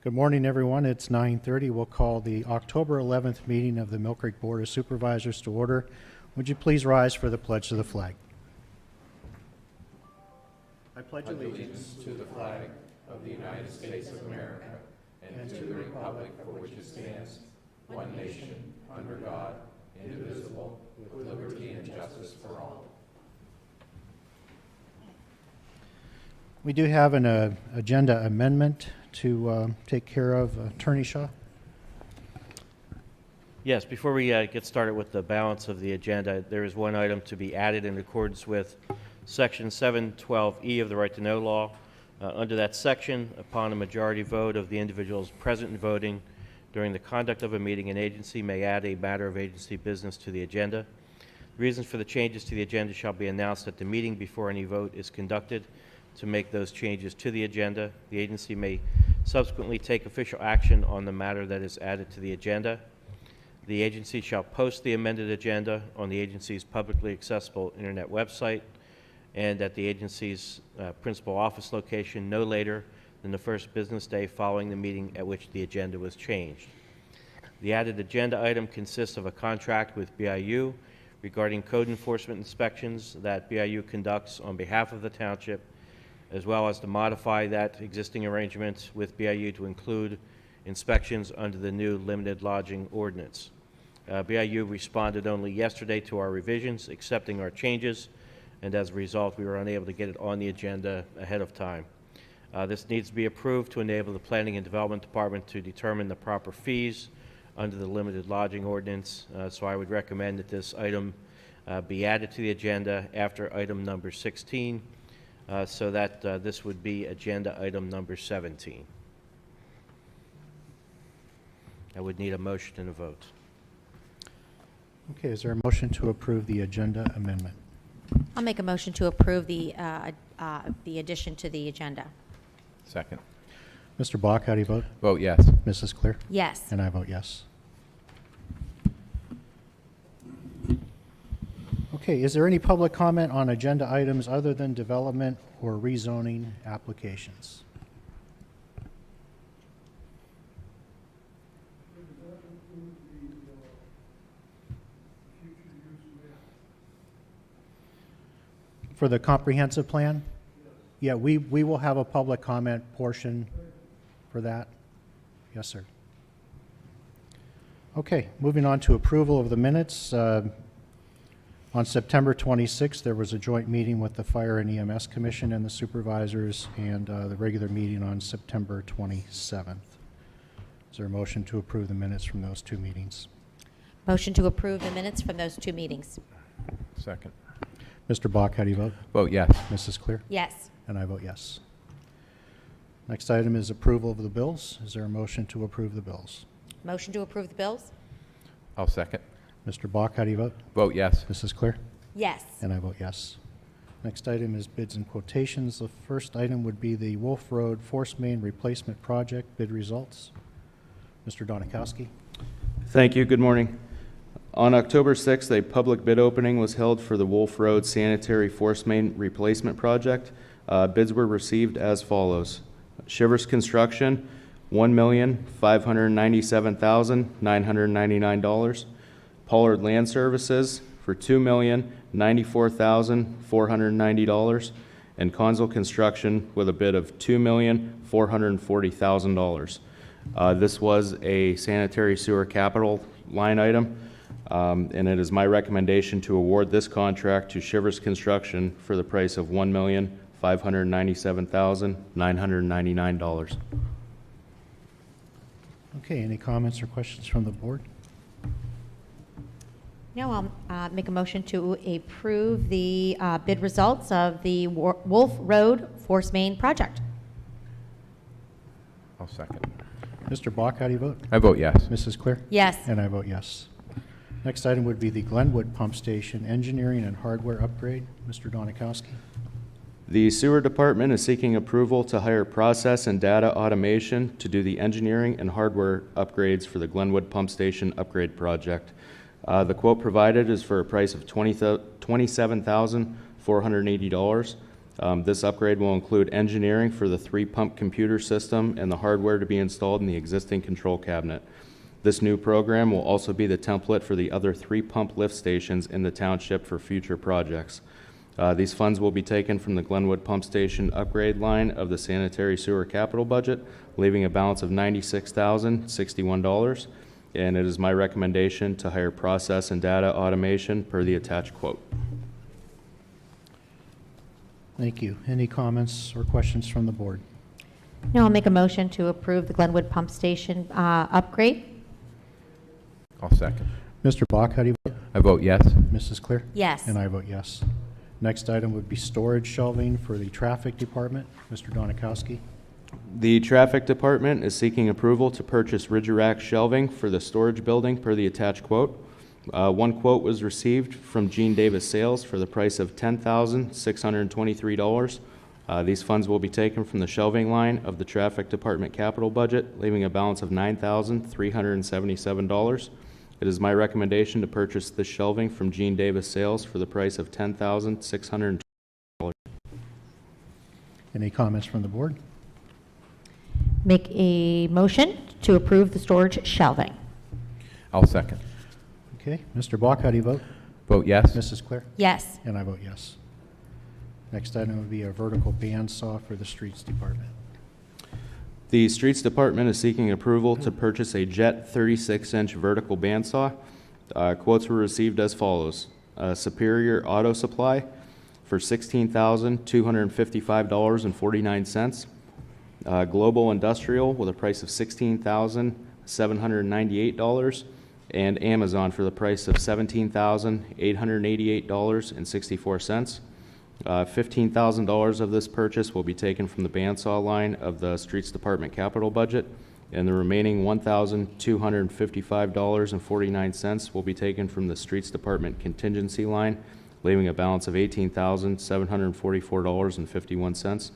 Good morning, everyone. It's 9:30. We'll call the October 11th meeting of the Millcreek Board of Supervisors to order. Would you please rise for the pledge to the flag? I pledge allegiance to the flag of the United States of America and to the republic for which it stands, one nation, under God, indivisible, with liberty and justice for all. We do have an agenda amendment to take care of. Attorney Shaw? Yes, before we get started with the balance of the agenda, there is one item to be added in accordance with Section 712E of the Right to Know Law. Under that section, upon a majority vote of the individuals present and voting during the conduct of a meeting, an agency may add a matter of agency business to the agenda. The reasons for the changes to the agenda shall be announced at the meeting before any vote is conducted to make those changes to the agenda. The agency may subsequently take official action on the matter that is added to the agenda. The agency shall post the amended agenda on the agency's publicly accessible internet website and at the agency's principal office location no later than the first business day following the meeting at which the agenda was changed. The added agenda item consists of a contract with BIU regarding code enforcement inspections that BIU conducts on behalf of the Township, as well as to modify that existing arrangement with BIU to include inspections under the new limited lodging ordinance. BIU responded only yesterday to our revisions, accepting our changes, and as a result, we were unable to get it on the agenda ahead of time. This needs to be approved to enable the Planning and Development Department to determine the proper fees under the limited lodging ordinance. So I would recommend that this item be added to the agenda after item number 16, so that this would be agenda item number 17. I would need a motion and a vote. Okay, is there a motion to approve the agenda amendment? I'll make a motion to approve the addition to the agenda. Second. Mr. Bach, how do you vote? Vote yes. Mrs. Clear? Yes. And I vote yes. Okay, is there any public comment on agenda items other than development or rezoning applications? For the comprehensive plan? Yeah, we will have a public comment portion for that. Yes, sir. Okay, moving on to approval of the minutes. On September 26th, there was a joint meeting with the Fire and EMS Commission and the supervisors, and the regular meeting on September 27th. Is there a motion to approve the minutes from those two meetings? Motion to approve the minutes from those two meetings. Second. Mr. Bach, how do you vote? Vote yes. Mrs. Clear? Yes. And I vote yes. Next item is approval of the bills. Is there a motion to approve the bills? Motion to approve the bills. I'll second. Mr. Bach, how do you vote? Vote yes. Mrs. Clear? Yes. And I vote yes. Next item is bids and quotations. The first item would be the Wolf Road Force Main Replacement Project bid results. Mr. Donikowski. Thank you. Good morning. On October 6th, a public bid opening was held for the Wolf Road Sanitary Force Main Replacement Project. Bids were received as follows. Shivers Construction, $1,597,999. Pollard Land Services for $2,094,490. And Consul Construction with a bid of $2,440,000. This was a sanitary sewer capital line item. And it is my recommendation to award this contract to Shivers Construction for the price of $1,597,999. Okay, any comments or questions from the board? No, I'll make a motion to approve the bid results of the Wolf Road Force Main project. I'll second. Mr. Bach, how do you vote? I vote yes. Mrs. Clear? Yes. And I vote yes. Next item would be the Glenwood Pump Station Engineering and Hardware Upgrade. Mr. Donikowski. The Sewer Department is seeking approval to hire process and data automation to do the engineering and hardware upgrades for the Glenwood Pump Station Upgrade Project. The quote provided is for a price of $27,480. This upgrade will include engineering for the 3-pump computer system and the hardware to be installed in the existing control cabinet. This new program will also be the template for the other 3-pump lift stations in the township for future projects. These funds will be taken from the Glenwood pump station upgrade line of the sanitary sewer capital budget, leaving a balance of $96,061, and it is my recommendation to hire process and data automation per the attached quote. Thank you. Any comments or questions from the board? Now I'll make a motion to approve the Glenwood Pump Station upgrade. I'll second. Mr. Bach, how do you vote? I vote yes. Mrs. Clear? Yes. And I vote yes. Next item would be storage shelving for the traffic department. Mr. Donikowski. The traffic department is seeking approval to purchase Ridge-Rack shelving for the storage building per the attached quote. One quote was received from Gene Davis Sales for the price of $10,623. These funds will be taken from the shelving line of the traffic department capital budget, leaving a balance of $9,377. It is my recommendation to purchase this shelving from Gene Davis Sales for the price of $10,620. Any comments from the board? Make a motion to approve the storage shelving. I'll second. Okay. Mr. Bach, how do you vote? Vote yes. Mrs. Clear? Yes. And I vote yes. Next item would be a vertical bandsaw for the streets department. The Streets Department is seeking approval to purchase a Jet 36-inch vertical bandsaw. Quotes were received as follows. Superior Auto Supply for $16,255.49. Global Industrial with a price of $16,798. And Amazon for the price of $17,888.64. $15,000 of this purchase will be taken from the bandsaw line of the Streets Department capital budget, and the remaining $1,255.49 will be taken from the Streets Department contingency line, leaving a balance of $18,744.51.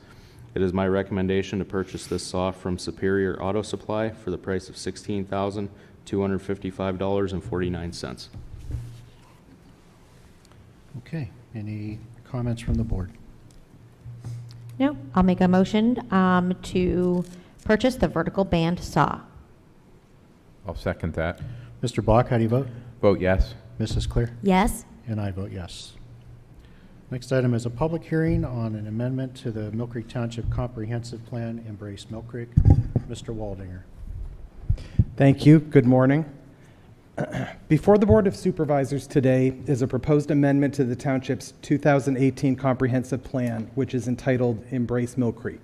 It is my recommendation to purchase this saw from Superior Auto Supply for the price of $16,255.49. Okay. Any comments from the board? No, I'll make a motion to purchase the vertical band saw. I'll second that. Mr. Bach, how do you vote? Vote yes. Mrs. Clear? Yes. And I vote yes. Next item is a public hearing on an amendment to the Millcreek Township Comprehensive Plan, Embrace Millcreek. Mr. Waldameer. Thank you. Good morning. Before the Board of Supervisors today is a proposed amendment to the Township's 2018 Comprehensive Plan, which is entitled Embrace Millcreek.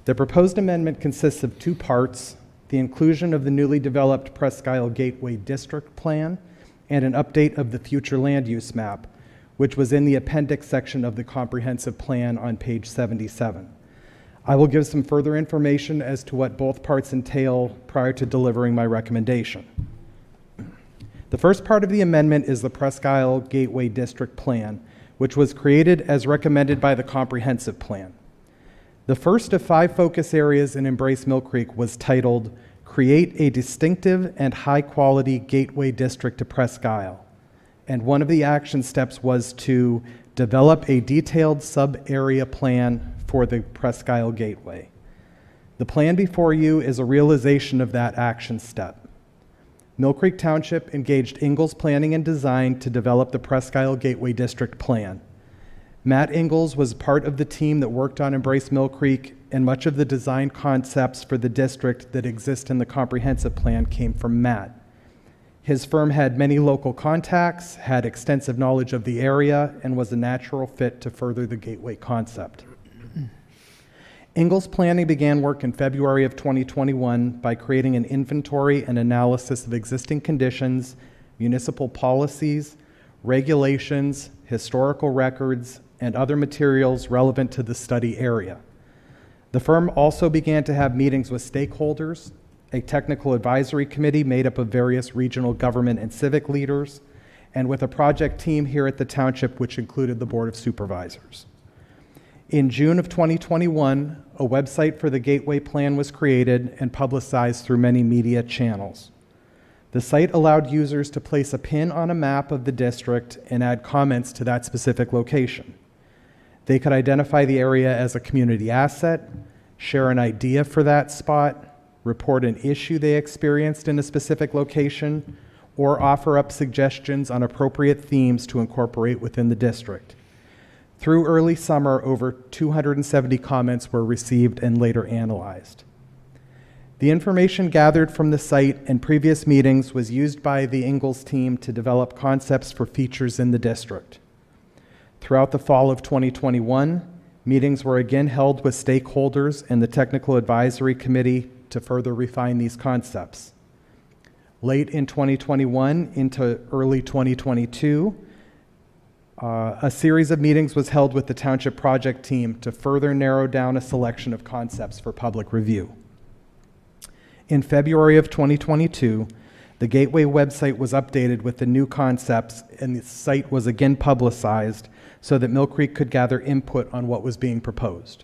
The proposed amendment consists of two parts: the inclusion of the newly developed Presque Gateway District Plan and an update of the future land use map, which was in the appendix section of the Comprehensive Plan on page 77. I will give some further information as to what both parts entail prior to delivering my recommendation. The first part of the amendment is the Presque Gateway District Plan, which was created as recommended by the Comprehensive Plan. The first of 5 focus areas in Embrace Millcreek was titled, Create a Distinctive and High-Quality Gateway District to Presque Isle. And one of the action steps was to develop a detailed sub-area plan for the Presque Isle Gateway. The plan before you is a realization of that action step. Millcreek Township engaged Ingalls Planning and Design to develop the Presque Isle Gateway District Plan. Matt Ingalls was part of the team that worked on Embrace Millcreek, and much of the design concepts for the district that exist in the comprehensive plan came from Matt. His firm had many local contacts, had extensive knowledge of the area, and was a natural fit to further the gateway concept. Ingalls Planning began work in February of 2021 by creating an inventory and analysis of existing conditions, municipal policies, regulations, historical records, and other materials relevant to the study area. The firm also began to have meetings with stakeholders, a technical advisory committee made up of various regional government and civic leaders, and with a project team here at the township, which included the Board of Supervisors. In June of 2021, a website for the Gateway Plan was created and publicized through many media channels. The site allowed users to place a pin on a map of the district and add comments to that specific location. They could identify the area as a community asset, share an idea for that spot, report an issue they experienced in a specific location, or offer up suggestions on appropriate themes to incorporate within the district. Through early summer, over 270 comments were received and later analyzed. The information gathered from the site and previous meetings was used by the Ingalls team to develop concepts for features in the district. Throughout the fall of 2021, meetings were again held with stakeholders and the Technical Advisory Committee to further refine these concepts. Late in 2021 into early 2022, a series of meetings was held with the Township project team to further narrow down a selection of concepts for public review. In February of 2022, the Gateway website was updated with the new concepts, and the site was again publicized so that Millcreek could gather input on what was being proposed.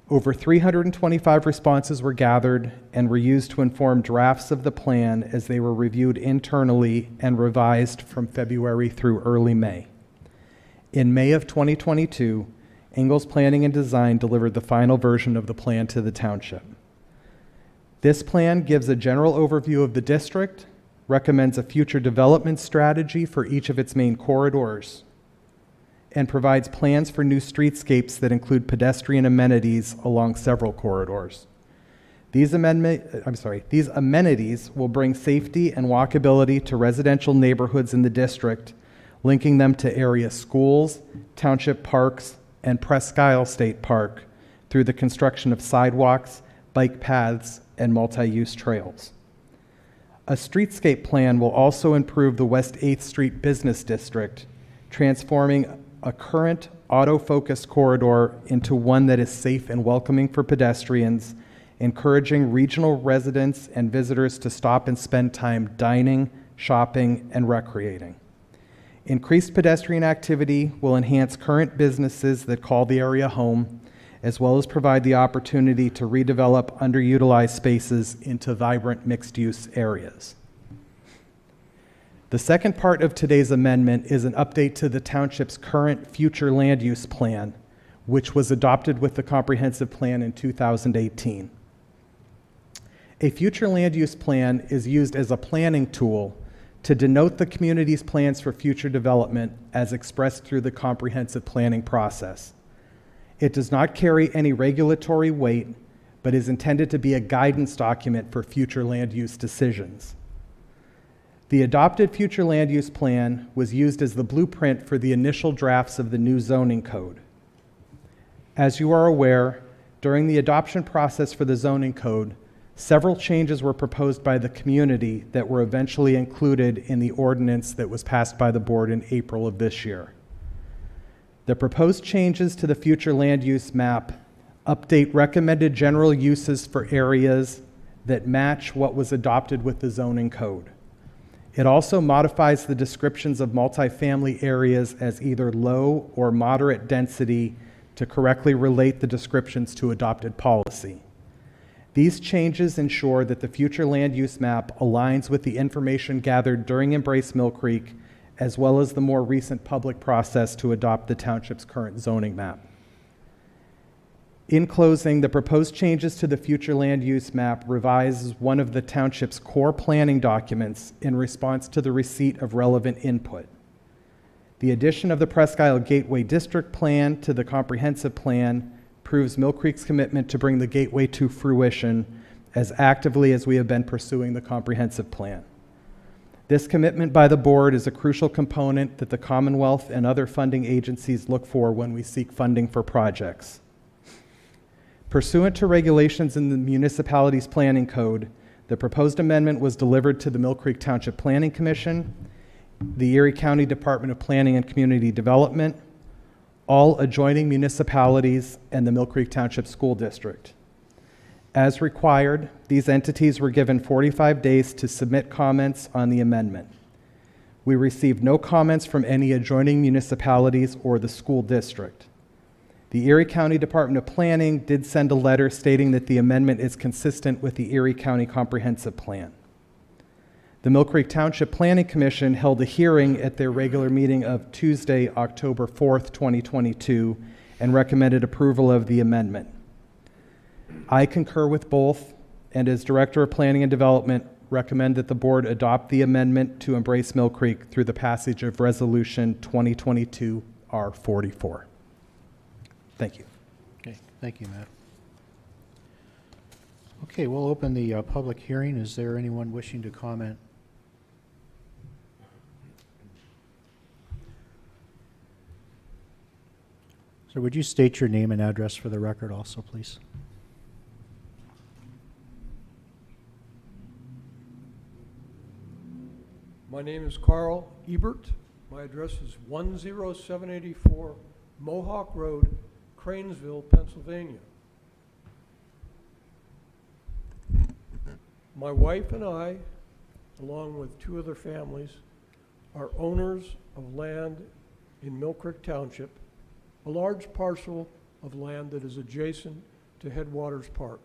Over 325 responses were gathered and were used to inform drafts of the plan as they were reviewed internally and revised from February through early May. In May of 2022, Ingalls Planning and Design delivered the final version of the plan to the Township. This plan gives a general overview of the district, recommends a future development strategy for each of its main corridors, and provides plans for new streetscapes that include pedestrian amenities along several corridors. These amenities will bring safety and walkability to residential neighborhoods in the district, linking them to area schools, township parks, and Presque State Park through the construction of sidewalks, bike paths, and multi-use trails. A streetscape plan will also improve the West 8th Street Business District, transforming a current auto-focused corridor into one that is safe and welcoming for pedestrians, encouraging regional residents and visitors to stop and spend time dining, shopping, and recreating. Increased pedestrian activity will enhance current businesses that call the area home, as well as provide the opportunity to redevelop underutilized spaces into vibrant mixed-use areas. The second part of today's amendment is an update to the Township's current future land use plan, which was adopted with the comprehensive plan in 2018. A future land use plan is used as a planning tool to denote the community's plans for future development as expressed through the comprehensive planning process. It does not carry any regulatory weight, but is intended to be a guidance document for future land use decisions. The adopted future land use plan was used as the blueprint for the initial drafts of the new zoning code. As you are aware, during the adoption process for the zoning code, several changes were proposed by the community that were eventually included in the ordinance that was passed by the board in April of this year. The proposed changes to the future land use map update recommended general uses for areas that match what was adopted with the zoning code. It also modifies the descriptions of multifamily areas as either low or moderate density to correctly relate the descriptions to adopted policy. These changes ensure that the future land use map aligns with the information gathered during Embrace Millcreek, as well as the more recent public process to adopt the Township's current zoning map. In closing, the proposed changes to the future land use map revises one of the Township's core planning documents in response to the receipt of relevant input. The addition of the Presque Gateway District Plan to the comprehensive plan proves Millcreek's commitment to bring the Gateway to fruition as actively as we have been pursuing the comprehensive plan. This commitment by the board is a crucial component that the Commonwealth and other funding agencies look for when we seek funding for projects. Pursuant to regulations in the municipality's planning code, the proposed amendment was delivered to the Millcreek Township Planning Commission, the Erie County Department of Planning and Community Development, all adjoining municipalities, and the Millcreek Township School District. As required, these entities were given 45 days to submit comments on the amendment. We received no comments from any adjoining municipalities or the school district. The Erie County Department of Planning did send a letter stating that the amendment is consistent with the Erie County Comprehensive Plan. The Millcreek Township Planning Commission held a hearing at their regular meeting of Tuesday, October 4th, 2022, and recommended approval of the amendment. I concur with both, and as Director of Planning and Development, recommend that the board adopt the amendment to embrace Millcreek through the passage of Resolution 2022-R44. Thank you. Okay, thank you, Matt. Okay, we'll open the public hearing. Is there anyone wishing to comment? So would you state your name and address for the record also, please? My name is Carl Ebert. My address is 10784 Mohawk Road, Cranesville, Pennsylvania. My wife and I, along with 2 other families, are owners of land in Millcreek Township, a large parcel of land that is adjacent to Headwaters Park.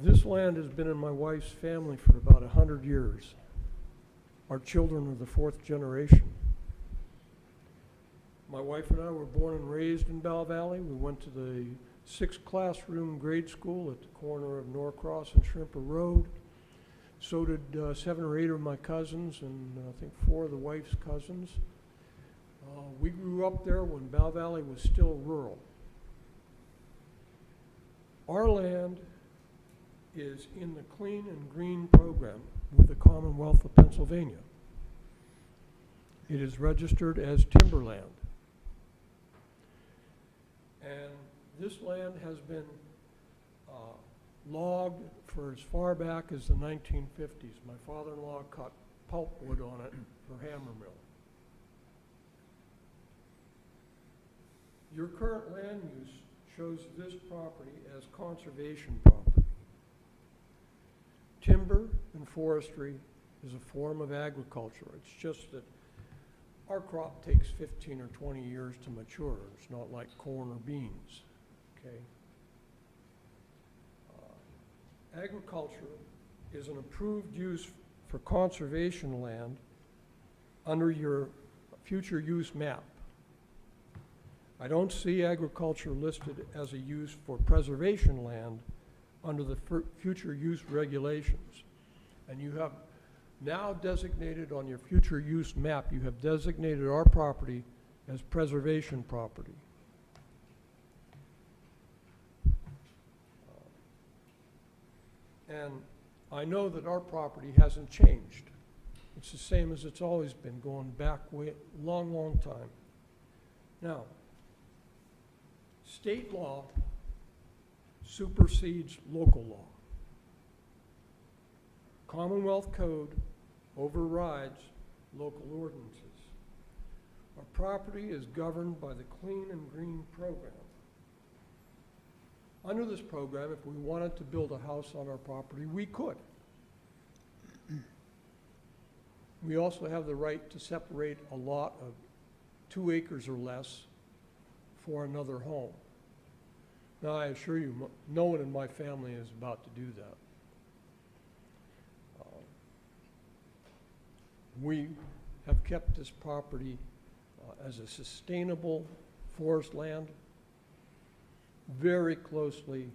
This land has been in my wife's family for about 100 years. Our children are the 4th generation. My wife and I were born and raised in Bell Valley. We went to the 6th classroom grade school at the corner of Norcross and Shrimper Road. So did 7 or 8 of my cousins, and I think 4 of the wife's cousins. We grew up there when Bell Valley was still rural. Our land is in the Clean and Green program with the Commonwealth of Pennsylvania. It is registered as timberland. And this land has been logged for as far back as the 1950s. My father-in-law cut pulpwood on it for hammer mill. Your current land use shows this property as conservation property. Timber and forestry is a form of agriculture. It's just that our crop takes 15 or 20 years to mature. It's not like corn or beans, okay? Agriculture is an approved use for conservation land under your future use map. I don't see agriculture listed as a use for preservation land under the future use regulations. And you have now designated on your future use map, you have designated our property as preservation property. And I know that our property hasn't changed. It's the same as it's always been, going back way, long time. Now, state law supersedes local law. Commonwealth code overrides local ordinances. Our property is governed by the Clean and Green program. Under this program, if we wanted to build a house on our property, we could. We also have the right to separate a lot of 2 acres or less for another home. Now, I assure you, no one in my family is about to do that. We have kept this property as a sustainable forest land, very closely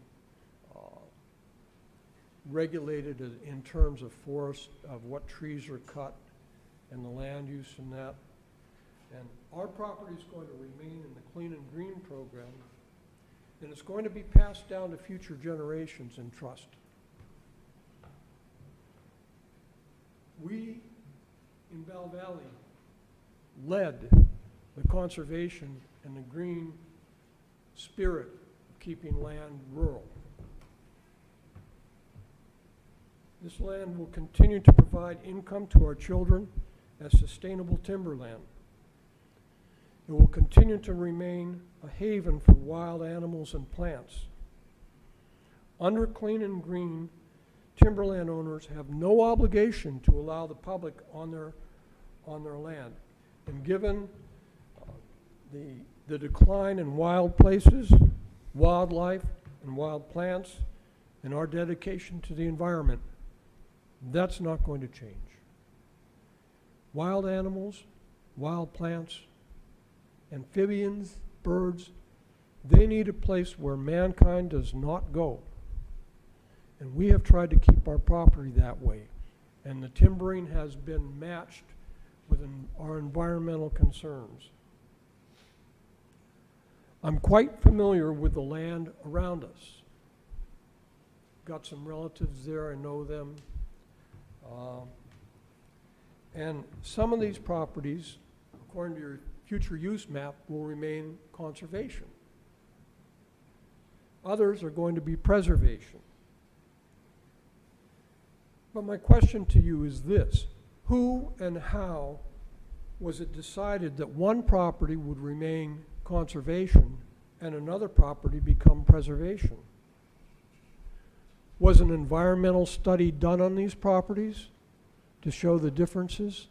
regulated in terms of forest, of what trees are cut and the land use in that. And our property is going to remain in the Clean and Green program, and it's going to be passed down to future generations in trust. We in Bell Valley led the conservation and the green spirit of keeping land rural. This land will continue to provide income to our children as sustainable timberland. It will continue to remain a haven for wild animals and plants. Under Clean and Green, timberland owners have no obligation to allow the public on their land. And given the decline in wild places, wildlife, and wild plants, and our dedication to the environment, that's not going to change. Wild animals, wild plants, amphibians, birds. They need a place where mankind does not go. And we have tried to keep our property that way. And the timbering has been matched with our environmental concerns. I'm quite familiar with the land around us. Got some relatives there, I know them. And some of these properties, according to your future use map, will remain conservation. Others are going to be preservation. But my question to you is this: who and how was it decided that one property would remain conservation and another property become preservation? Was an environmental study done on these properties to show the differences?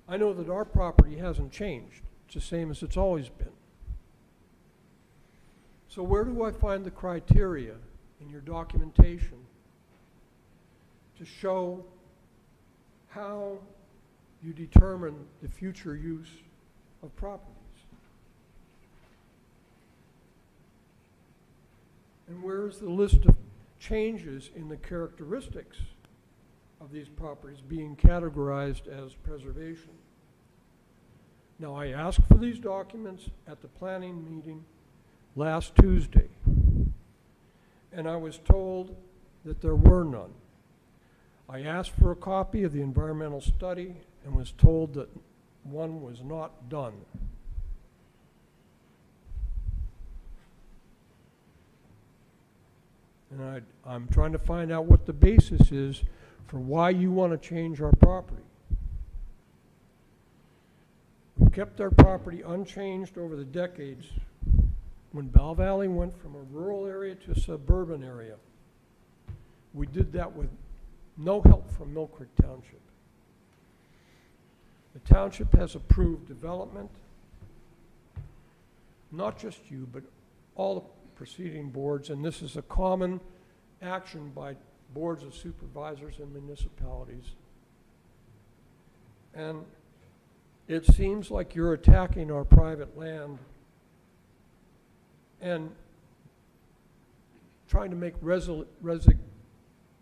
I know that our property hasn't changed. It's the same as it's always been. So where do I find the criteria in your documentation to show how you determine the future use of properties? And where's the list of changes in the characteristics of these properties being categorized as preservation? Now, I asked for these documents at the planning meeting last Tuesday, and I was told that there were none. I asked for a copy of the environmental study and was told that one was not done. And I'm trying to find out what the basis is for why you want to change our property. We've kept our property unchanged over the decades. When Bell Valley went from a rural area to a suburban area, we did that with no help from Millcreek Township. The township has approved development, not just you, but all the preceding boards, and this is a common action by boards of supervisors and municipalities. And it seems like you're attacking our private land and trying to make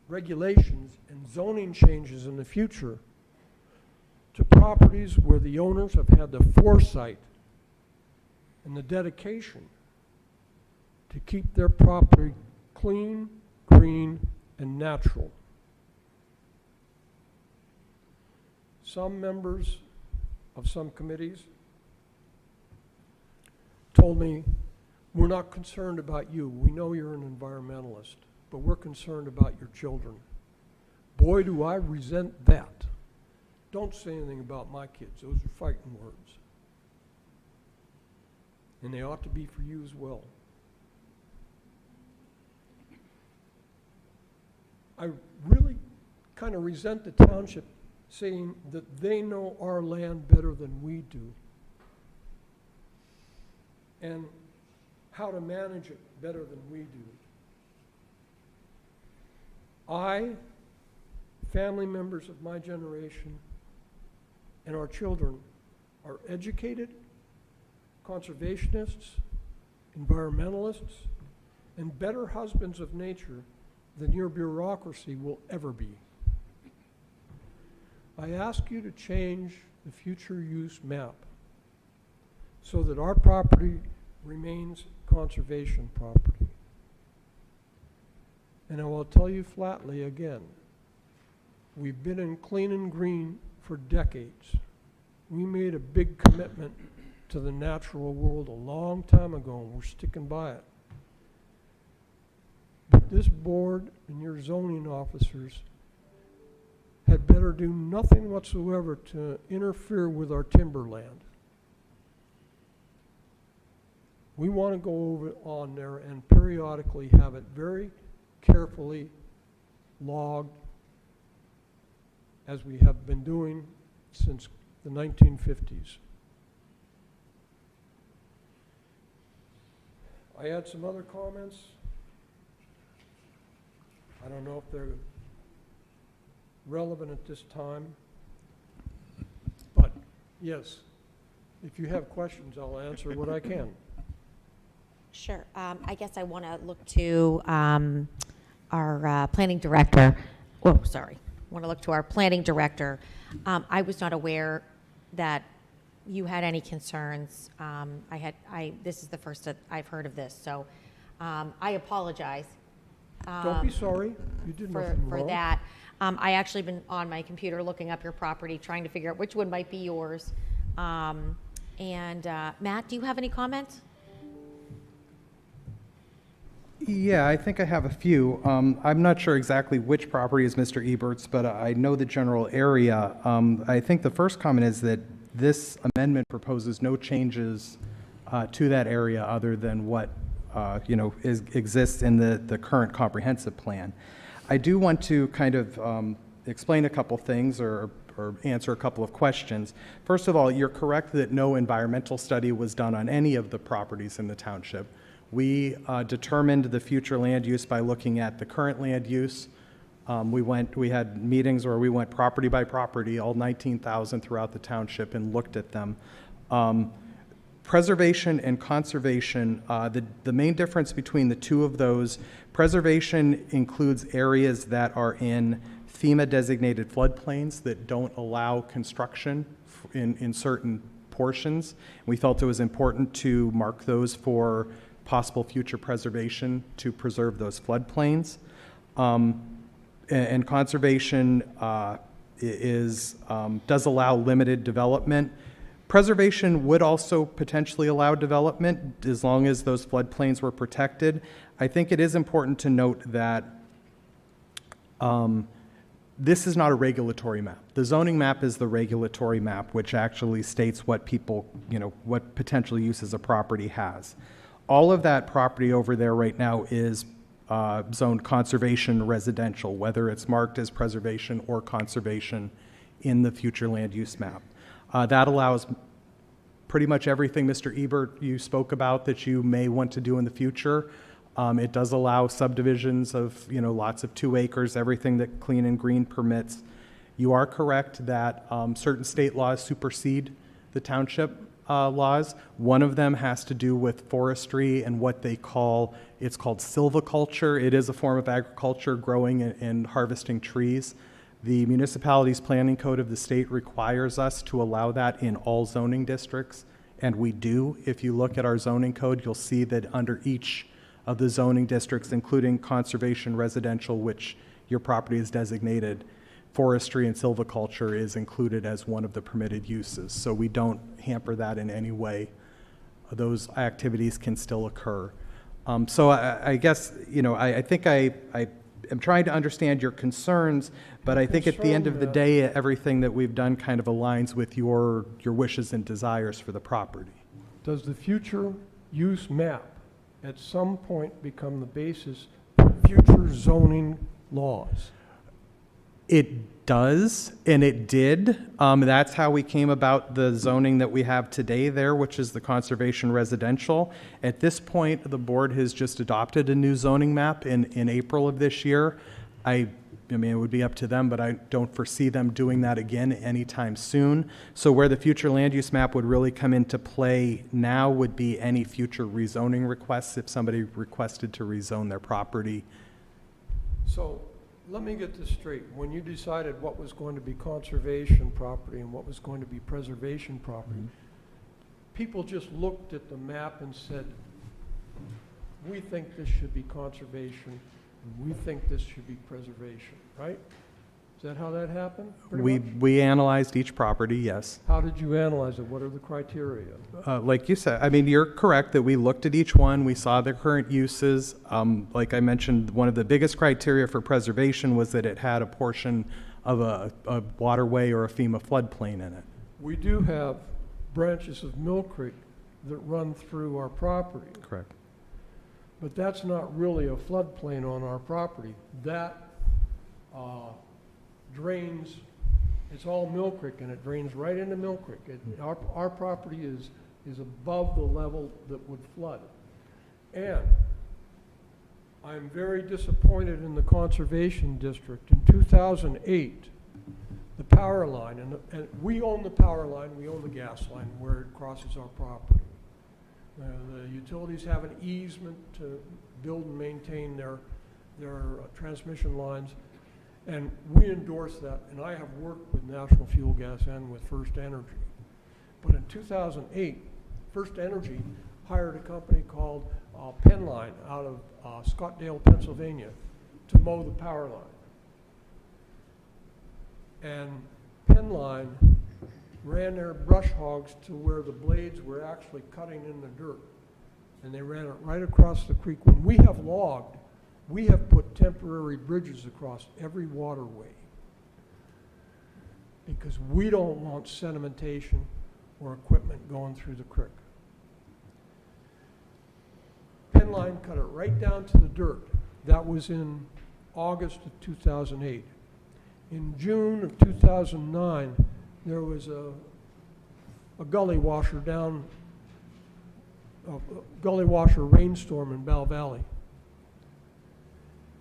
regulations and zoning changes in the future to properties where the owners have had the foresight and the dedication to keep their property clean, green, and natural. Some members of some committees told me, we're not concerned about you. We know you're an environmentalist, but we're concerned about your children. Boy, do I resent that. Don't say anything about my kids. Those are fighting words. And they ought to be for you as well. I really kind of resent the township saying that they know our land better than we do and how to manage it better than we do. I, family members of my generation, and our children are educated, conservationists, environmentalists, and better husbands of nature than your bureaucracy will ever be. I ask you to change the future use map so that our property remains conservation property. And I will tell you flatly again, we've been in clean and green for decades. We made a big commitment to the natural world a long time ago, and we're sticking by it. But this board and your zoning officers had better do nothing whatsoever to interfere with our timberland. We want to go over on there and periodically have it very carefully logged, as we have been doing since the 1950s. I had some other comments. I don't know if they're relevant at this time, but yes, If you have questions, I'll answer what I can. Sure. I guess I want to look to our planning director. Oh, sorry. I want to look to our planning director. I was not aware that you had any concerns. This is the first that I've heard of this, so I apologize. Don't be sorry. You did nothing For wrong. that. I actually been on my computer looking up your property, trying to figure out which one might be yours. Matt, do you have any comments? Yeah, I think I have a few. I'm not sure exactly which property is Mr. Ebert's, but I know the general area. I think the first comment is that this amendment proposes no changes to that area other than what exists in the current comprehensive plan. I do want to kind of explain a couple things or answer a couple of questions. First of all, you're correct that no environmental study was done on any of the properties in the township. We determined the future land use by looking at the current land use. We had meetings where we went property by property, all 19,000 throughout the township, and looked at them. Preservation and conservation, the main difference between the two of those, preservation includes areas that are in FEMA-designated floodplains that don't allow construction in certain portions. We felt it was important to mark those for possible future preservation to preserve those floodplains. And conservation does allow limited development. Preservation would also potentially allow development as long as those floodplains were protected. I think it is important to note that this is not a regulatory map. The zoning map is the regulatory map, which actually states what what potential uses a property has. All of that property over there right now is zoned conservation residential, whether it's marked as preservation or conservation in the future land use map. That allows pretty much everything, Mr. Ebert, you spoke about that you may want to do in the future. It does allow subdivisions of lots of 2 acres, everything that Clean and Green permits. You are correct that certain state laws supersede the township laws. One of them has to do with forestry and what it's called silviculture. It is a form of agriculture, growing and harvesting trees. The municipality's planning code of the state requires us to allow that in all zoning districts, and we do. If you look at our zoning code, you'll see that under each of the zoning districts, including conservation residential, which your property is designated, forestry and silviculture is included as one of the permitted uses. So we don't hamper that in any way. Those activities can still occur. So I guess, I think I am trying to understand your concerns, but I think at the end of the day, everything that we've done kind of aligns with your wishes and desires for the property. Does the future use map at some point become the basis for future zoning laws? It does, and it did. That's how we came about the zoning that we have today there, which is the conservation residential. At this point, the board has just adopted a new zoning map in April of this year. I mean, it would be up to them, but I don't foresee them doing that again anytime soon. So where the future land use map would really come into play now would be any future rezoning requests if somebody requested to rezone their property. So let me get this straight. When you decided what was going to be conservation property and what was going to be preservation property, people just looked at the map and said, we think this should be conservation, and we think this should be preservation, right? Is that how that happened? We analyzed each property, yes. How did you analyze it? What are the criteria? Like you said, I mean, you're correct that we looked at each one, we saw their current uses. Like I mentioned, one of the biggest criteria for preservation was that it had a portion of a waterway or a FEMA floodplain in it. We do have branches of Millcreek that run through our property. Correct. But that's not really a floodplain on our property. That drains, it's all Millcreek, and it drains right into Millcreek. Our property is above the level that would flood. And I'm very disappointed in the Conservation District. In 2008, the power line, and we own the power line, we own the gas line where it crosses our property. The utilities have an easement to build and maintain their transmission lines, and we endorse that, and I have worked with National Fuel Gas and with First Energy. But in 2008, First Energy hired a company called Penline out of Scottdale, Pennsylvania, to mow the power line. And Penline ran their brush hogs to where the blades were actually cutting in the dirt. And they ran it right across the creek. When we have logged, we have put temporary bridges across every waterway because we don't want sedimentation or equipment going through the creek. Penline cut it right down to the dirt. That was in August of 2008. In June of 2009, there was a gully washer down, a gully washer rainstorm in Bell Valley.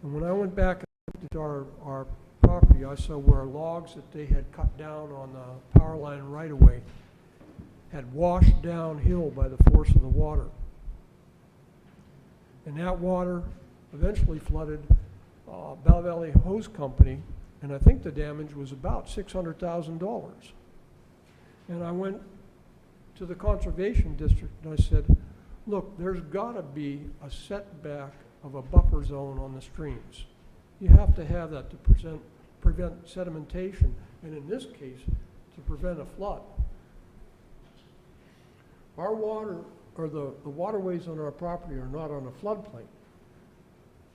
And when I went back and looked at our property, I saw where logs that they had cut down on the power line right away had washed downhill by the force of the water. And that water eventually flooded Bell Valley Hose Company, and I think the damage was about $600,000. And I went to the Conservation District and I said, look, there's got to be a setback of a buffer zone on the streams. You have to have that to prevent sedimentation, and in this case, to prevent a flood. Our water, or the waterways on our property are not on a floodplain.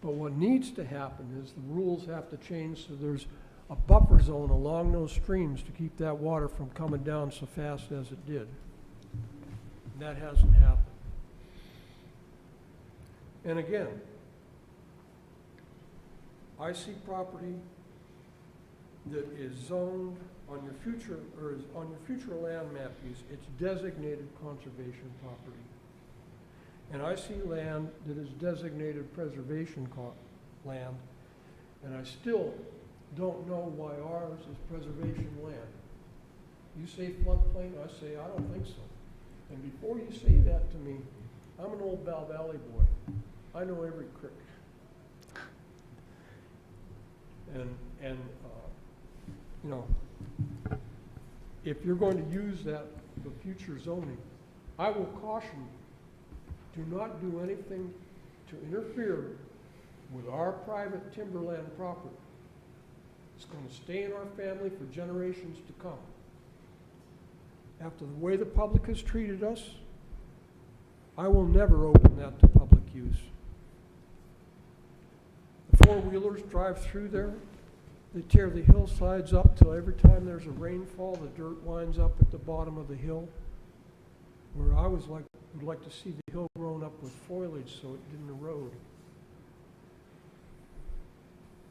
But what needs to happen is the rules have to change so there's a buffer zone along those streams to keep that water from coming down so fast as it did. And that hasn't happened. And again, I see property that is zoned on your future, or is on your future land map use, it's designated conservation property. And I see land that is designated preservation land, and I still don't know why ours is preservation land. You say floodplain, I say I don't think so. And before you say that to me, I'm an old Bell Valley boy. I know every creek. And you know, if you're going to use that for future zoning, I will caution you, do not do anything to interfere with our private timberland property. It's going to stay in our family for generations to come. After the way the public has treated us, I will never open that to public use. The four-wheelers drive through there. They tear the hillsides up till every time there's a rainfall, the dirt winds up at the bottom of the hill, where I would like to see the hill grown up with foliage so it didn't erode.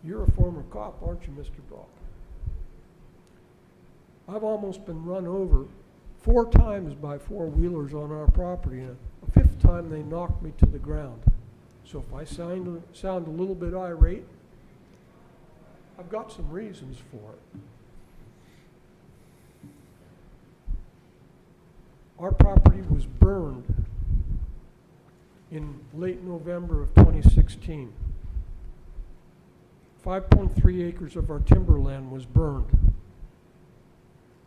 You're a former cop, aren't you, Mr. Brock? I've almost been run over 4 times by four-wheelers on our property, and a 5th time they knocked me to the ground. So if I sound a little bit irate, I've got some reasons for it. Our property was burned in late November of 2016. 5.3 acres of our timberland was burned.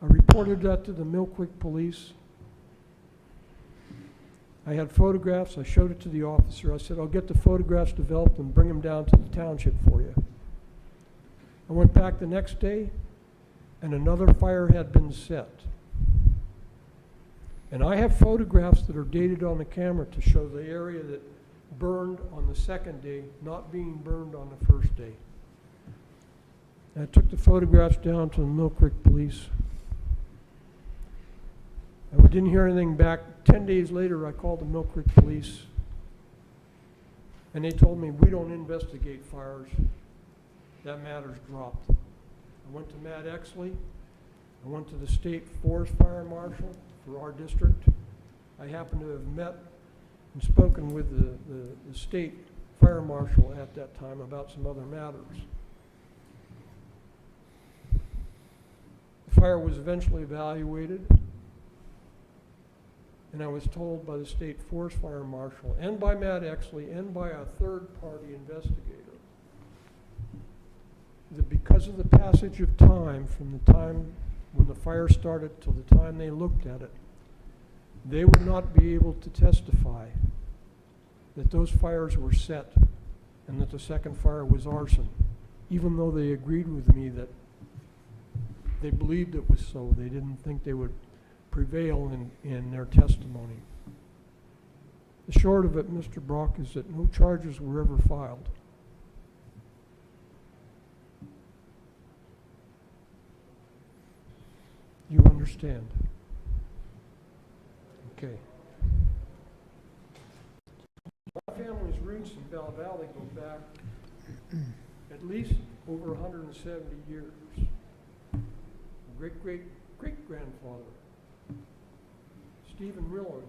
I reported that to the Millcreek police. I had photographs. I showed it to the officer. I said, I'll get the photographs developed and bring them down to the township for you. I went back the next day, and another fire had been set. And I have photographs that are dated on the camera to show the area that burned on the 2nd day, not being burned on the 1st day. And I took the photographs down to the Millcreek police. I didn't hear anything back. 10 days later, I called the Millcreek police, and they told me, we don't investigate fires. That matter's dropped. I went to Matt Exley. I went to the state forest fire marshal for our district. I happened to have met and spoken with the state fire marshal at that time about some other matters. fire was eventually evaluated, and I was told by the state forest fire marshal and by Matt Exley and by a third-party investigator that because of the passage of time from the time when the fire started till the time they looked at it, they would not be able to testify that those fires were set and that the second fire was arson, even though they agreed with me that they believed it was so. They didn't think they would prevail in their testimony. The short of it, Mr. Brock, is that no charges were ever filed. You understand? Okay. My family's roots in Bell Valley go back at least over 170 years. Great-great-great-grandfather, Stephen Miller,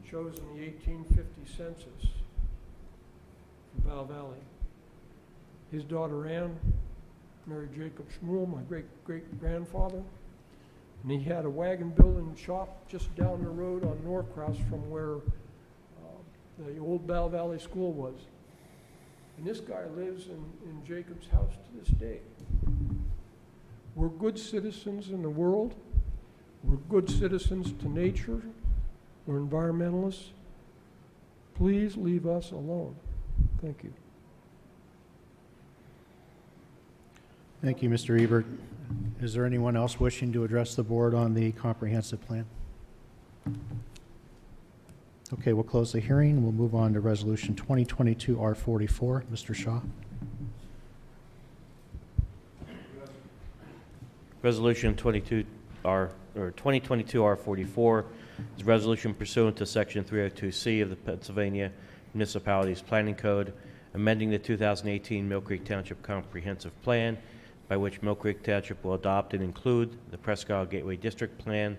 chose in the 1850 census for Bell Valley. His daughter Ann married Jacob Schmuel, my great-great-grandfather, and he had a wagon building shop just down the road on Norcross from where the old Bell Valley School was. And this guy lives in Jacob's house to this day. We're good citizens in the world. We're good citizens to nature. We're environmentalists. Please leave us alone. Thank you. Thank you, Mr. Ebert. Is there anyone else wishing to address the board on the comprehensive plan? Okay, we'll close the hearing. We'll move on to Resolution 2022-R44. Mr. Shaw. Resolution 2022-R44 is a resolution pursuant to Section 302C of the Pennsylvania Municipalities Planning Code, amending the 2018 Millcreek Township Comprehensive Plan, by which Millcreek Township will adopt and include the Presque Gateway District Plan,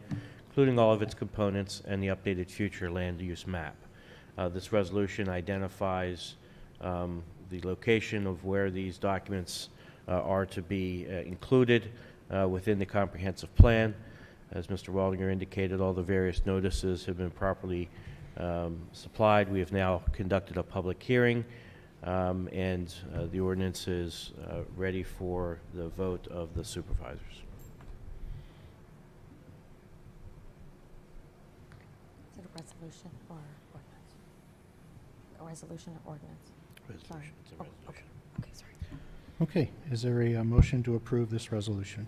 including all of its components, and the updated future land use map. This resolution identifies the location of where these documents are to be included within the comprehensive plan. As Mr. Waldameer indicated, all the various notices have been properly supplied. We have now conducted a public hearing, and the ordinance is ready for the vote of the supervisors. Is it a resolution or ordinance? A resolution or ordinance? Sorry. It's a Oh, resolution. okay, sorry. Okay, is there a motion to approve this resolution?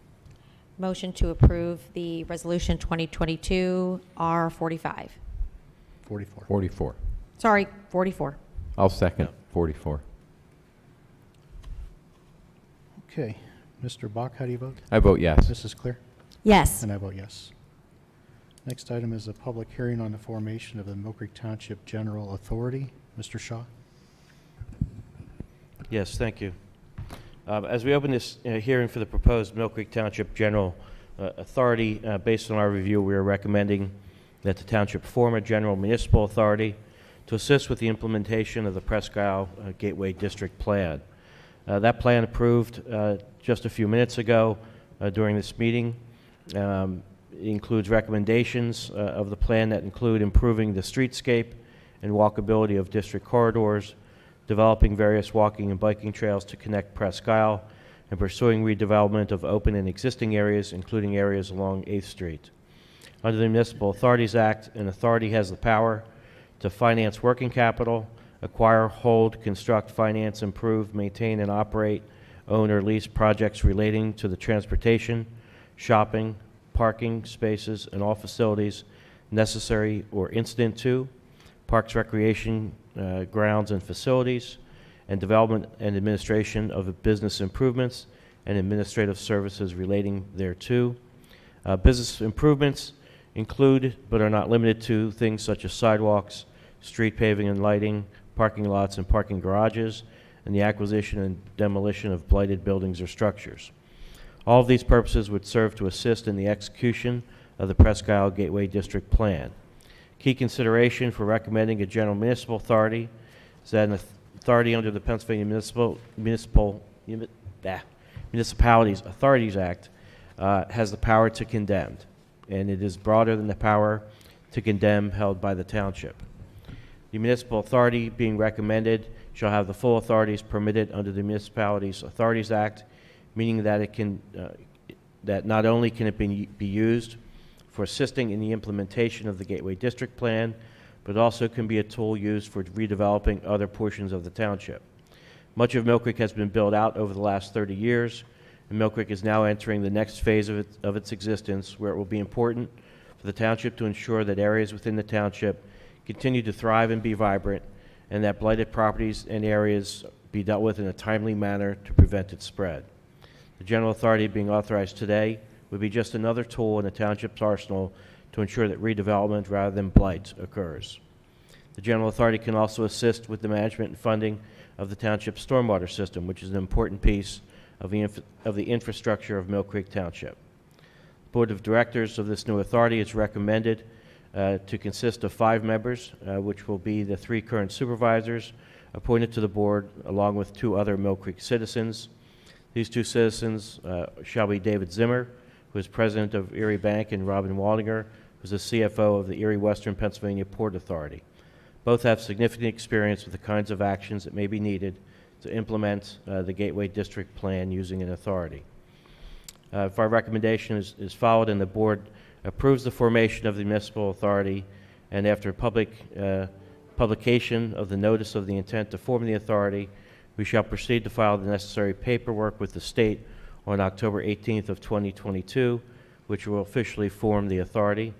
Motion to approve the resolution 2022-R45. 44. 44. Sorry, 44. I'll second No. 44. Okay, Mr. Bach, how do you vote? I vote yes. Mrs. Clear? Yes. And I vote yes. Next item is a public hearing on the formation of the Millcreek Township General Authority. Mr. Shaw? Yes, thank you. As we open this hearing for the proposed Millcreek Township General Authority, based on our review, we are recommending that the township form a general municipal authority to assist with the implementation of the Presque Gateway District Plan. That plan approved just a few minutes ago during this meeting includes recommendations of the plan that include improving the streetscape and walkability of district corridors, developing various walking and biking trails to connect Presque Isle, and pursuing redevelopment of open and existing areas, including areas along 8th Street. Under the Municipal Authorities Act, an authority has the power to finance working capital, acquire, hold, construct, finance, improve, maintain, and operate, own, or lease projects relating to the transportation, shopping, parking spaces, and all facilities necessary or incident to parks, recreation, grounds and facilities, and development and administration of business improvements and administrative services relating thereto. Business improvements include, but are not limited to, things such as sidewalks, street paving and lighting, parking lots and parking garages, and the acquisition and demolition of blighted buildings or structures. All of these purposes would serve to assist in the execution of the Presque Isle Gateway District Plan. Key consideration for recommending a general municipal authority is that an authority under the Pennsylvania Municipalities Authorities Act has the power to condemn, and it is broader than the power to condemn held by the township. The municipal authority being recommended shall have the full authorities permitted under the Municipalities Authorities Act, meaning that it can, that not only can it be used for assisting in the implementation of the Gateway District Plan, but also can be a tool used for redeveloping other portions of the township. Much of Millcreek has been built out over the last 30 years, and Millcreek is now entering the next phase of its existence, where it will be important for the township to ensure that areas within the township continue to thrive and be vibrant, and that blighted properties and areas be dealt with in a timely manner to prevent its spread. The general authority being authorized today would be just another tool in the township's arsenal to ensure that redevelopment rather than blight occurs. The general authority can also assist with the management and funding of the township's stormwater system, which is an important piece of the infrastructure of Millcreek Township. The Board of Directors of this new authority is recommended to consist of 5 members, which will be the 3 current supervisors appointed to the board, along with 2 other Millcreek citizens. These 2 citizens shall be David Zimmer, who is president of Erie Bank, and Robin Waldinger, who is the CFO of the Erie Western Pennsylvania Port Authority. Both have significant experience with the kinds of actions that may be needed to implement the Gateway District Plan using an authority. If our recommendation is followed and the board approves the formation of the municipal authority, and after publication of the notice of the intent to form the authority, we shall proceed to file the necessary paperwork with the state on October 18th of 2022, which will officially form the authority.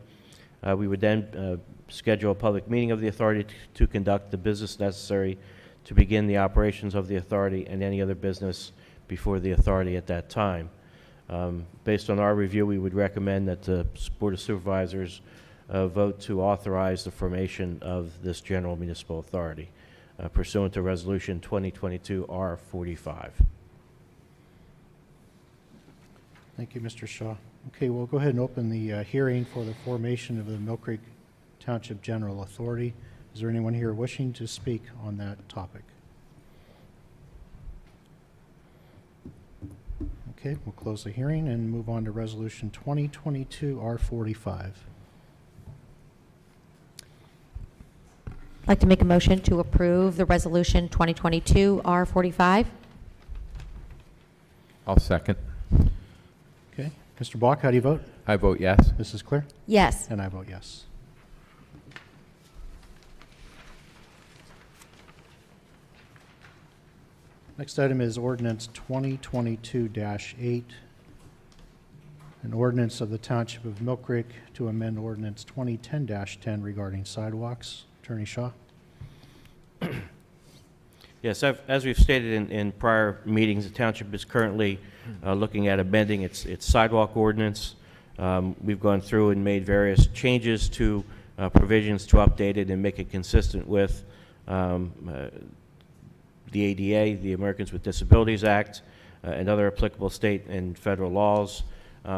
We would then schedule a public meeting of the authority to conduct the business necessary to begin the operations of the authority and any other business before the authority at that time. Based on our review, we would recommend that the Board of Supervisors vote to authorize the formation of this general municipal authority pursuant to Resolution 2022 R45. Thank you, Mr. Shaw. Okay, we'll go ahead and open the hearing for the formation of the Millcreek Township General Authority. Is there anyone here wishing to speak on that topic? Okay, we'll close the hearing and move on to Resolution 2022 R45. I'd like to make a motion to approve the resolution 2022 R45. I'll second. Okay, Mr. Block, how do you vote? I vote yes. Mrs. Clear? Yes. And I vote yes. Next item is Ordinance 2022-8, an ordinance of the Township of Millcreek to amend Ordinance 2010-10 regarding sidewalks. Attorney Shaw? Yes, as we've stated in prior meetings, the township is currently looking at amending its sidewalk ordinance. We've gone through and made various changes to provisions to update it and make it consistent with the ADA, the Americans with Disabilities Act, and other applicable state and federal laws.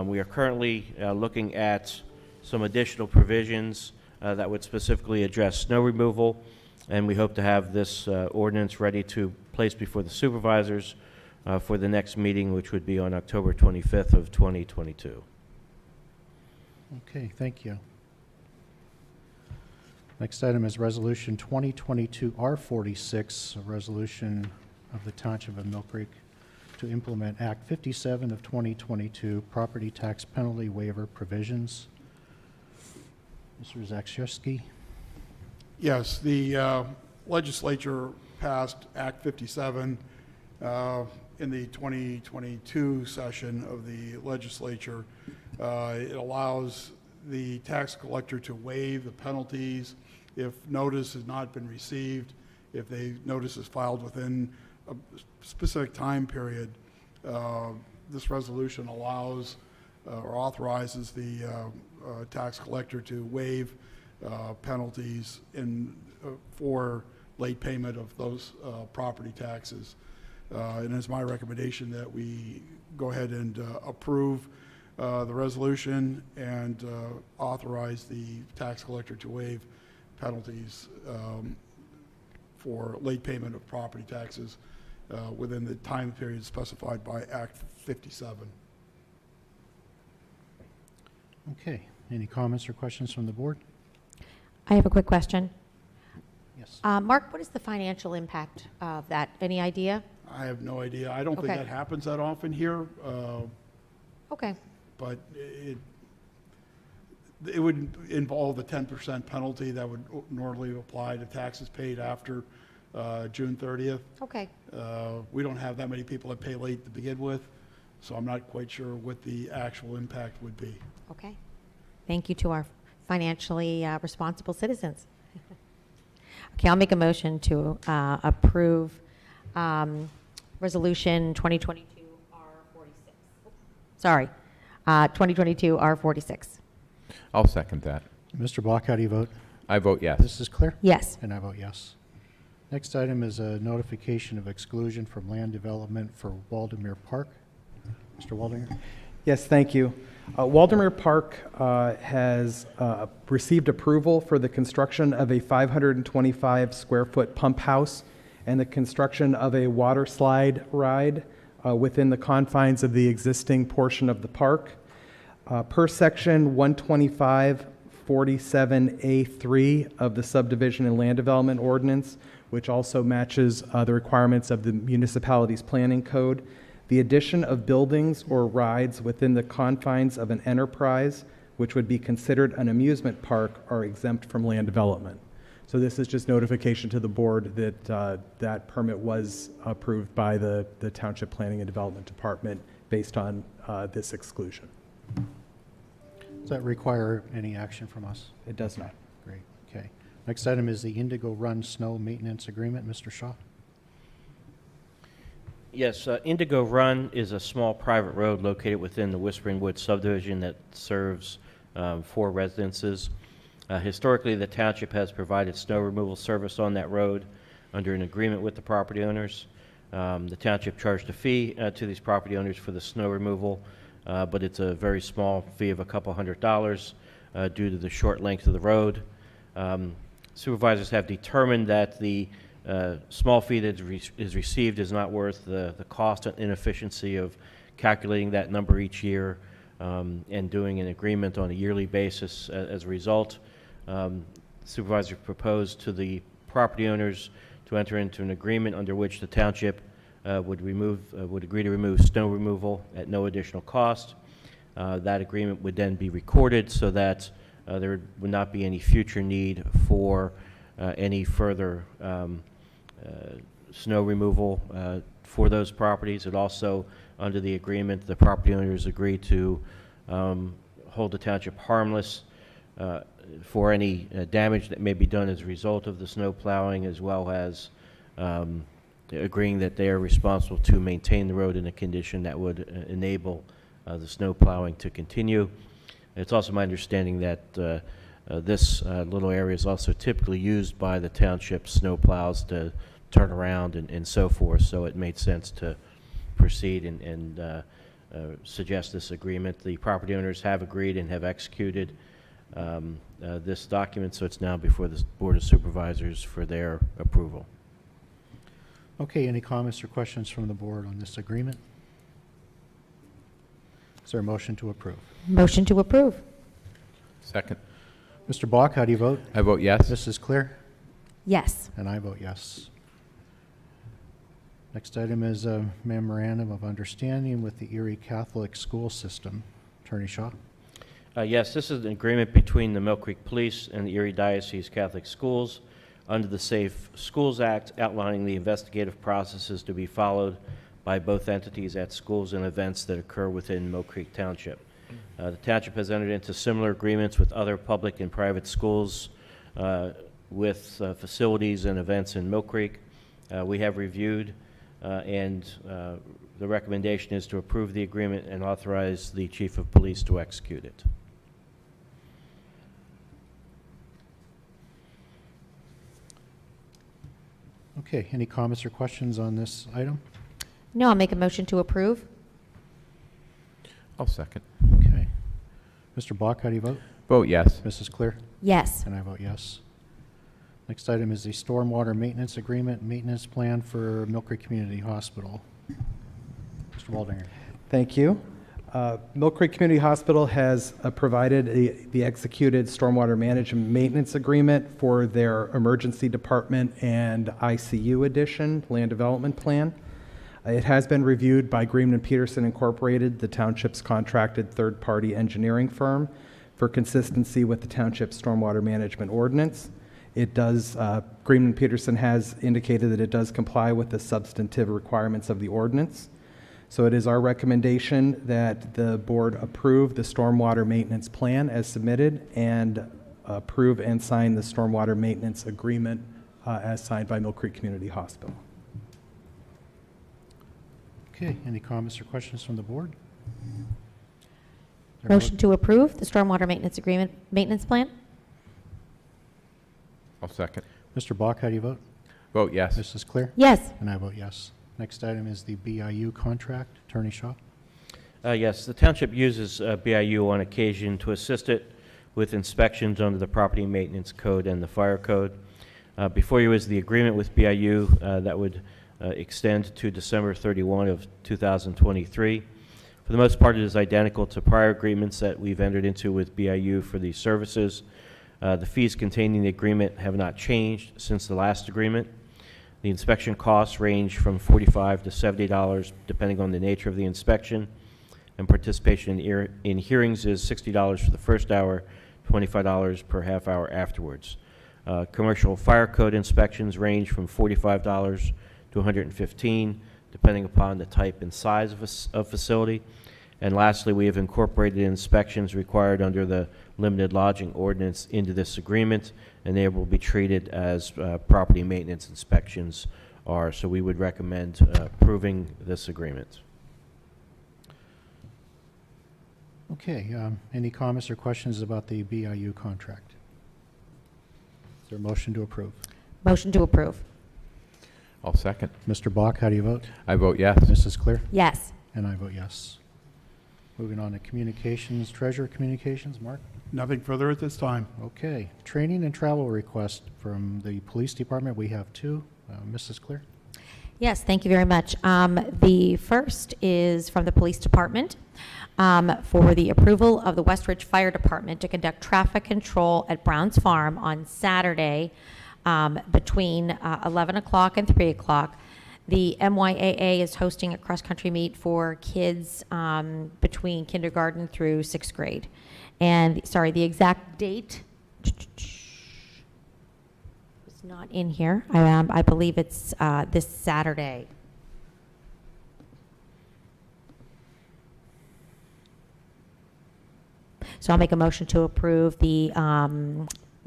We are currently looking at some additional provisions that would specifically address snow removal, and we hope to have this ordinance ready to place before the supervisors for the next meeting, which would be on October 25th of 2022. Okay, thank you. Next item is Resolution 2022 R46, a resolution of the Township of Millcreek to implement Act 57 of 2022 property tax penalty waiver provisions. Mr. Zakrzewski? Yes, the legislature passed Act 57 in the 2022 session of the legislature. It allows the tax collector to waive the penalties if notice has not been received, if the notice is filed within a specific time period. This resolution allows or authorizes the tax collector to waive penalties for late payment of those property taxes. And it's my recommendation that we go ahead and approve the resolution and authorize the tax collector to waive penalties for late payment of property taxes within the time period specified by Act 57. Okay, any comments or questions from the board? I have a quick question. Yes. Mark, what is the financial impact of that? Any idea? I have no idea. I don't think Okay. that happens that often here, Okay. but it would involve the 10% penalty that would normally apply to taxes paid after June 30th. Okay. We don't have that many people that pay late to begin with, so I'm not quite sure what the actual impact would be. Okay. Thank you to our financially responsible citizens. Okay, I'll make a motion to approve Resolution 2022 R46. Sorry, 2022 R46. I'll second that. Mr. Block, how do you vote? I vote yes. This is clear? Yes. And I vote yes. Next item is a notification of exclusion from land development for Waldameer Park. Mr. Waldameer? Yes, thank you. Waldameer Park has received approval for the construction of a 525-square-foot pump house and the construction of a water slide ride within the confines of the existing portion of the park. Per section 125-47A3 of the Subdivision and Land Development Ordinance, which also matches the requirements of the municipality's planning code, the addition of buildings or rides within the confines of an enterprise, which would be considered an amusement park, are exempt from land development. So this is just notification to the board that that permit was approved by the Township Planning and Development Department based on this exclusion. Does that require any action from us? It does not. Great, okay. Next item is the Indigo Run Snow Maintenance Agreement. Mr. Shaw? Yes, Indigo Run is a small private road located within the Whispering Woods subdivision that serves 4 residences. Historically, the township has provided snow removal service on that road under an agreement with the property owners. The township charged a fee to these property owners for the snow removal, but it's a very small fee of a couple $100 due to the short length of the road. Supervisors have determined that the small fee that is received is not worth the cost and inefficiency of calculating that number each year and doing an agreement on a yearly basis as a result. Supervisors proposed to the property owners to enter into an agreement under which the township would agree to remove snow removal at no additional cost. That agreement would then be recorded so that there would not be any future need for any further snow removal for those properties. It also, under the agreement, the property owners agree to hold the township harmless for any damage that may be done as a result of the snow plowing, as well as agreeing that they are responsible to maintain the road in a condition that would enable the snow plowing to continue. It's also my understanding that this little area is also typically used by the township snow plows to turn around and so forth, so it made sense to proceed and suggest this agreement. The property owners have agreed and have executed this document, so it's now before the Board of Supervisors for their approval. Okay, any comments or questions from the board on this agreement? Is there a motion to approve? Motion to approve. Second. Mr. Block, how do you vote? I vote yes. This is clear? Yes. And I vote yes. Next item is a memorandum of understanding with the Erie Catholic School System. Attorney Shaw? Yes, this is an agreement between the Millcreek Police and the Erie Diocese Catholic Schools under the Safe Schools Act, outlining the investigative processes to be followed by both entities at schools and events that occur within Millcreek Township. The township has entered into similar agreements with other public and private schools with facilities and events in Millcreek. We have reviewed and the recommendation is to approve the agreement and authorize the Chief of Police to execute it. Okay, any comments or questions on this item? No, I'll make a motion to approve. I'll second. Okay. Mr. Block, how do you vote? Vote yes. Mrs. Clear? Yes. And I vote yes. Next item is the Stormwater Maintenance Agreement, Maintenance Plan for Millcreek Community Hospital. Mr. Waldinger. Thank you. Millcreek Community Hospital has provided the executed stormwater management maintenance agreement for their emergency department and ICU addition land development plan. It has been reviewed by Greenman Peterson Incorporated, the township's contracted third-party engineering firm, for consistency with the township's stormwater management ordinance. It does, Greenman Peterson has indicated that it does comply with the substantive requirements of the ordinance. So it is our recommendation that the board approve the stormwater maintenance plan as submitted and approve and sign the stormwater maintenance agreement as signed by Millcreek Community Hospital. Okay, any comments or questions from the board? Motion to approve the stormwater maintenance plan? I'll second. Mr. Bach, how do you vote? Vote yes. Mrs. Clear? Yes. And I vote yes. Next item is the BIU contract. Attorney Shaw? Yes, the township uses BIU on occasion to assist it with inspections under the property maintenance code and the fire code. Before you is the agreement with BIU that would extend to December 31 of 2023. For the most part, it is identical to prior agreements that we've entered into with BIU for these services. The fees contained in the agreement have not changed since the last agreement. The inspection costs range from $45 to $70 depending on the nature of the inspection, and participation in hearings is $60 for the first hour, $25 per half hour afterwards. Commercial fire code inspections range from $45 to $115 depending upon the type and size of facility. And lastly, we have incorporated inspections required under the limited lodging ordinance into this agreement, and they will be treated as property maintenance inspections are. So we would recommend approving this agreement. Okay, any comments or questions about the BIU contract? Is there a motion to approve? Motion to approve? I'll second. Mr. Bach, how do you vote? I vote yes. Mrs. Clear? Yes. And I vote yes. Moving on to communications, treasurer communications, Mark? Nothing further at this time. Okay, training and travel request from the police department. We have two. Mrs. Clear? Yes, thank you very much. The first is from the police department for the approval of the Westridge Fire Department to conduct traffic control at Brown's Farm on Saturday between 11 o'clock and 3 o'clock. The MYAA is hosting a cross-country meet for kids between kindergarten through 6th grade. And, sorry, the exact date is not in here. I believe it's this Saturday. So I'll make a motion to approve the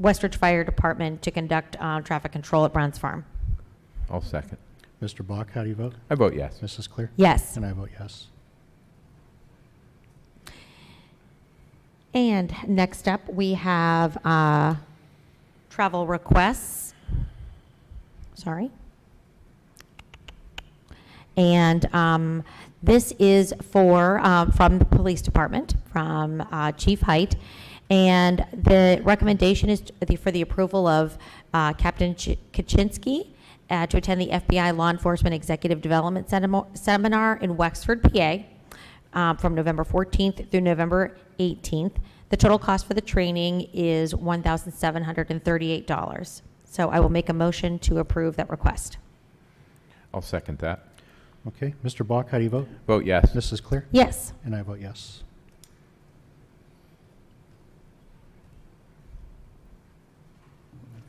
Westridge Fire Department to conduct traffic control at Brown's Farm. I'll second. Mr. Bach, how do you vote? I vote yes. Mrs. Clear? Yes. And I vote yes. And next up, we have travel requests. Sorry. And this is for from the police department, from Chief Height. And the recommendation is for the approval of Captain Kaczynski to attend the FBI Law Enforcement Executive Development Seminar in Wexford, PA, from November 14th through November 18th. The total cost for the training is $1,738. So I will make a motion to approve that request. I'll second that. Okay, Mr. Bach, how do you vote? Vote yes. Mrs. Clear? Yes. And I vote yes.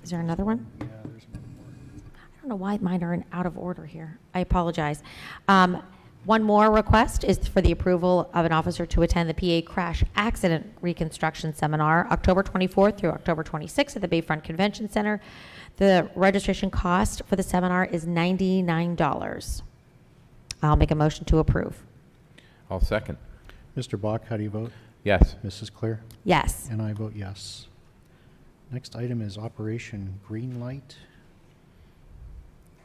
Is there another one? Yeah, there's one more. I don't know why mine are out of order here. I apologize. One more request is for the approval of an officer to attend the PA Crash Accident Reconstruction Seminar, October 24th through October 26th at the Bayfront Convention Center. The registration cost for the seminar is $99. I'll make a motion to approve. I'll second. Mr. Bach, how do you vote? Yes. Mrs. Clear? Yes. And I vote yes. Next item is Operation Greenlight.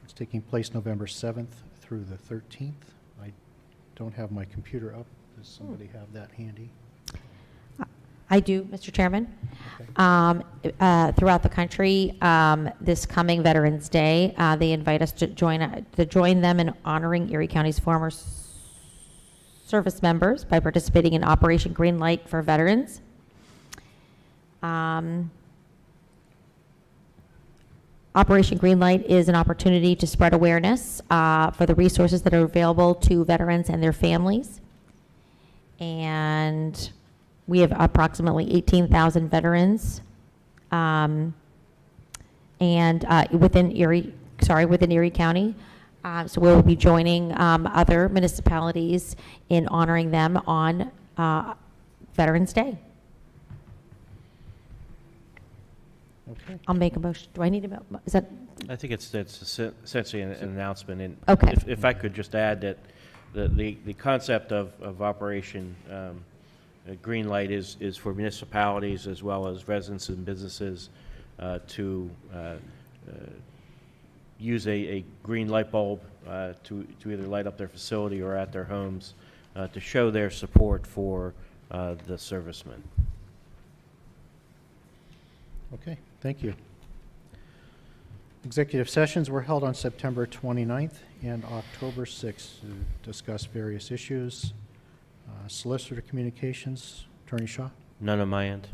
It's taking place November 7th through the 13th. I don't have my computer up. Does somebody have that handy? I do, Mr. Chairman. Okay. Throughout the country, this coming Veterans Day, they invite us to join them in honoring Erie County's former service members by participating in Operation Greenlight for veterans. Operation Greenlight is an opportunity to spread awareness for the resources that are available to veterans and their families. And we have approximately 18,000 veterans within Erie County. So we'll be joining other municipalities in honoring them on Veterans Day. Okay. I'll make a motion. Do I need a, is that, I think it's essentially an announcement. And Okay. if I could just add that the concept of Operation Greenlight is for municipalities as well as residents and businesses to use a green light bulb to either light up their facility or at their homes to show their support for the servicemen. Okay, thank you. Executive sessions were held on September 29th and October 6th to discuss various issues. Solicitor communications, Attorney Shaw. None on my end.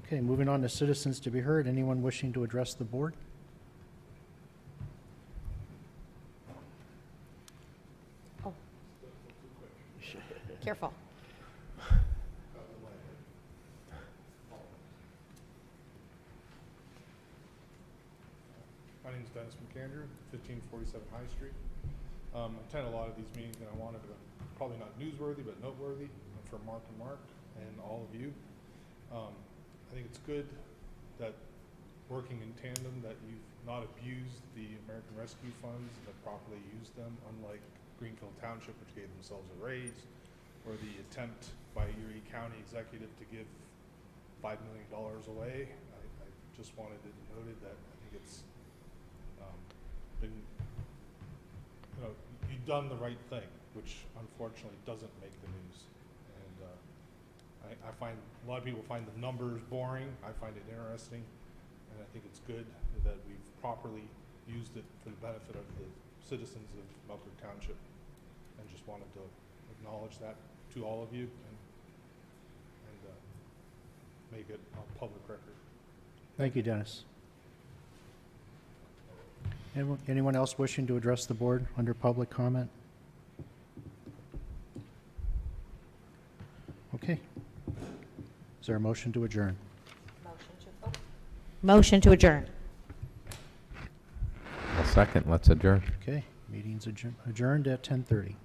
Okay, moving on to citizens to be heard. Anyone wishing to address the board? careful. My name is Dennis McAndrew, 1547 High Street. I attend a lot of these meetings, and I wanted to, probably not newsworthy, but noteworthy for Mark and all of you. I think it's good that working in tandem that you've not abused the American Rescue Funds and have properly used them, unlike Greenfield Township, which gave themselves a raise, or the attempt by Erie County Executive to give $5 million away. I just wanted it noted that I think it's been, you've done the right thing, which unfortunately doesn't make the news. And I find a lot of people find the numbers boring. I find it interesting, and I think it's good that we've properly used it for the benefit of the citizens of Millcreek Township, and just wanted to acknowledge that to all of you and make it a public record. Thank you, Dennis. Anyone else wishing to address the board under public comment? Okay. Is there a motion to adjourn? Motion to adjourn. I'll second. Let's adjourn. Okay, meeting's adjourned at 10:30.